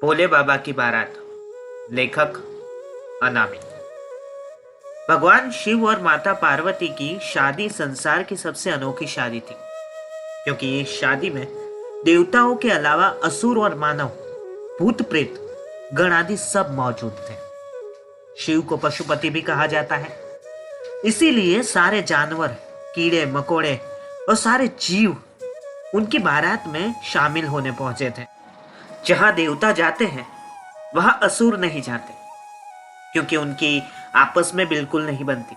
भोले बाबा की बारात। लेखक अनामी। भगवान शिव और माता पार्वती की शादी संसार की सबसे अनोखी शादी थी, क्योंकि इस शादी में देवताओं के अलावा असुर और मानव, भूत प्रेत, गण आदि सब मौजूद थे। शिव को पशुपति भी कहा जाता है, इसीलिए सारे जानवर, कीड़े मकोड़े और सारे जीव उनकी बारात में शामिल होने पहुंचे थे। जहां देवता जाते हैं वहां असुर नहीं जाते, क्योंकि उनकी आपस में बिल्कुल नहीं बनती।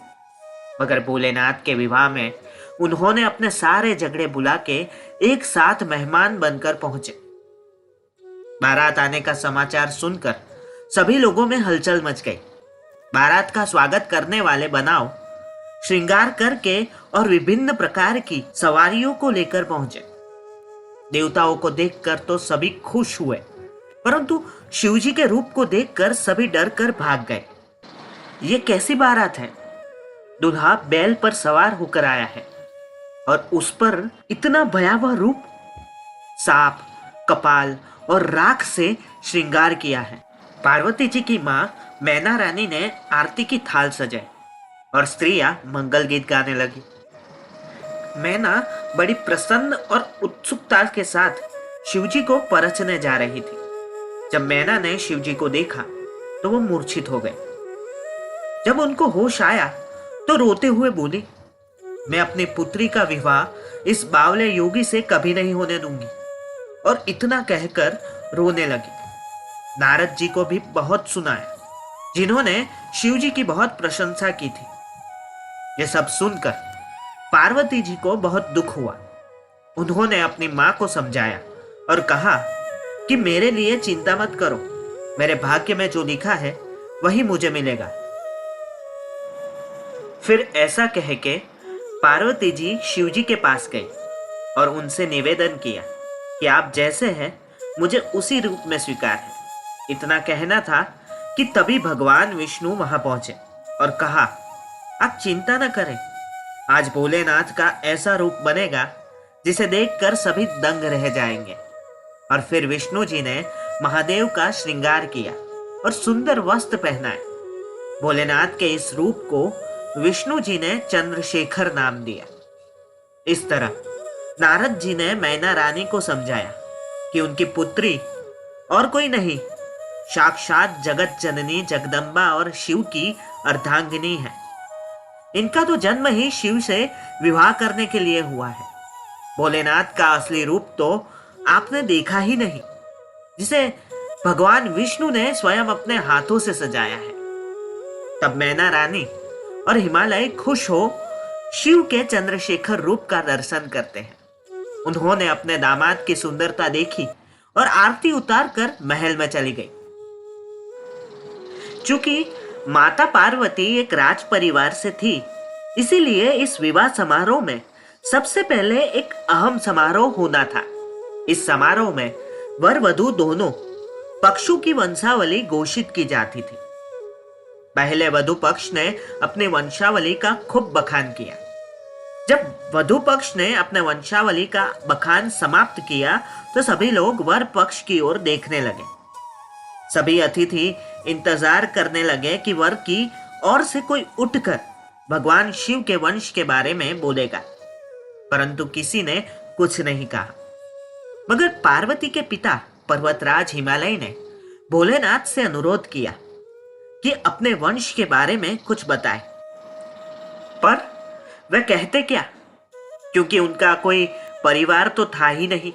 मगर भोलेनाथ के विवाह में उन्होंने अपने सारे झगड़े बुला के एक साथ मेहमान बनकर पहुंचे। बारात आने का समाचार सुनकर सभी लोगों में हलचल मच गई। बारात का स्वागत करने वाले बनाव श्रृंगार करके और विभिन्न प्रकार की सवारियों को लेकर पहुंचे। देवताओं को देखकर तो सभी खुश हुए, परंतु शिवजी के रूप को देखकर सभी डर कर भाग गए। ये कैसी बारात है? दूल्हा बैल पर सवार होकर आया है और उस पर इतना भयावह रूप, सांप, कपाल और राख से श्रृंगार किया है। पार्वती जी की मां मैना रानी ने आरती की थाल सजाई और स्त्रियां मंगल गीत गाने लगी। मैना बड़ी प्रसन्न और उत्सुकता के साथ शिवजी को परखने जा रही थी। जब मैना ने शिवजी को देखा तो वो मूर्छित हो गए। जब उनको होश आया तो रोते हुए बोली, मैं अपनी पुत्री का विवाह इस बावले योगी से कभी नहीं होने दूंगी। और इतना कहकर रोने लगी। नारद जी को भी बहुत सुनाया, जिन्होंने शिवजी की बहुत प्रशंसा की थी। ये सब सुनकर पार्वती जी को बहुत दुख हुआ। उन्होंने अपनी मां को समझाया और कहा कि मेरे लिए चिंता मत करो, मेरे भाग्य में जो लिखा है वही मुझे मिलेगा। फिर ऐसा कह के पार्वती जी शिवजी के पास गई और उनसे निवेदन किया कि आप जैसे हैं मुझे उसी रूप में स्वीकार है। इतना कहना था कि तभी भगवान विष्णु वहां पहुंचे और कहा, आप चिंता न करें, आज भोलेनाथ का ऐसा रूप बनेगा जिसे देखकर सभी दंग रह जाएंगे। और फिर विष्णु जी ने महादेव का श्रृंगार किया और सुंदर वस्त्र पहनाए। भोलेनाथ के इस रूप को विष्णु जी ने चंद्रशेखर नाम दिया। इस तरह नारद जी ने मैना रानी को समझाया कि उनकी पुत्री और कोई नहीं, साक्षात जगत जननी जगदम्बा और शिव की अर्धांगिनी है। इनका तो जन्म ही शिव से विवाह करने के लिए हुआ है। भोलेनाथ का असली रूप तो आपने देखा ही नहीं, जिसे भगवान विष्णु ने स्वयं अपने हाथों से सजाया है। तब मैना रानी और हिमालय खुश हो शिव के चंद्रशेखर रूप का दर्शन करते हैं। उन्होंने अपने दामाद की सुंदरता देखी और आरती उतार कर महल में चली गई। चूंकि माता पार्वती एक राज परिवार से थी, इसीलिए इस विवाह समारोह में सबसे पहले एक अहम समारोह होना था। इस समारोह में वर वधू दोनों पक्षों की वंशावली घोषित की जाती थी। पहले वधु पक्ष ने अपनी वंशावली का खूब बखान किया। जब वधु पक्ष ने अपने वंशावली का बखान समाप्त किया तो सभी लोग वर पक्ष की ओर देखने लगे। सभी अतिथि इंतजार करने लगे कि वर की ओर से कोई उठकर भगवान शिव के वंश के बारे में बोलेगा, परंतु किसी ने कुछ नहीं कहा। मगर पार्वती के पिता पर्वतराज हिमालय ने भोलेनाथ से अनुरोध किया कि अपने वंश के बारे में कुछ बताए। पर वे कहते क्या, क्योंकि उनका कोई परिवार तो था ही नहीं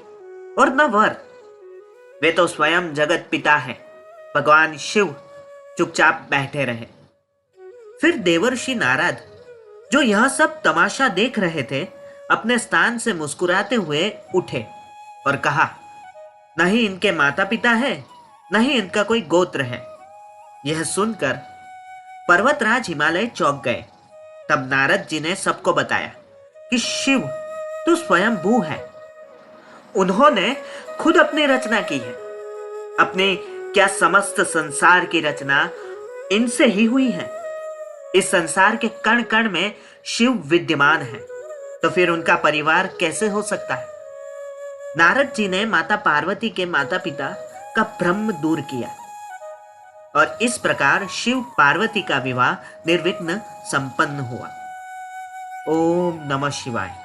और न वर। वे तो स्वयं जगत पिता हैं। भगवान शिव चुपचाप बैठे रहे। फिर देवर्षि नारद, जो यह सब तमाशा देख रहे थे, अपने स्थान से मुस्कुराते हुए उठे और कहा, नहीं इनके माता पिता है, नहीं इनका कोई गोत्र है। यह सुनकर पर्वतराज हिमालय चौंक गए। तब नारद जी ने सबको बताया कि शिव तो स्वयंभू है। उन्होंने खुद अपनी रचना की है। अपने क्या समस्त संसार की रचना इनसे ही हुई है। इस संसार के कण कण में शिव विद्यमान है, तो फिर उनका परिवार कैसे हो सकता है? नारद जी ने माता पार्वती के माता पिता का भ्रम दूर किया और इस प्रकार शिव पार्वती का विवाह निर्विघ्न संपन्न हुआ। ओम नमः शिवाय।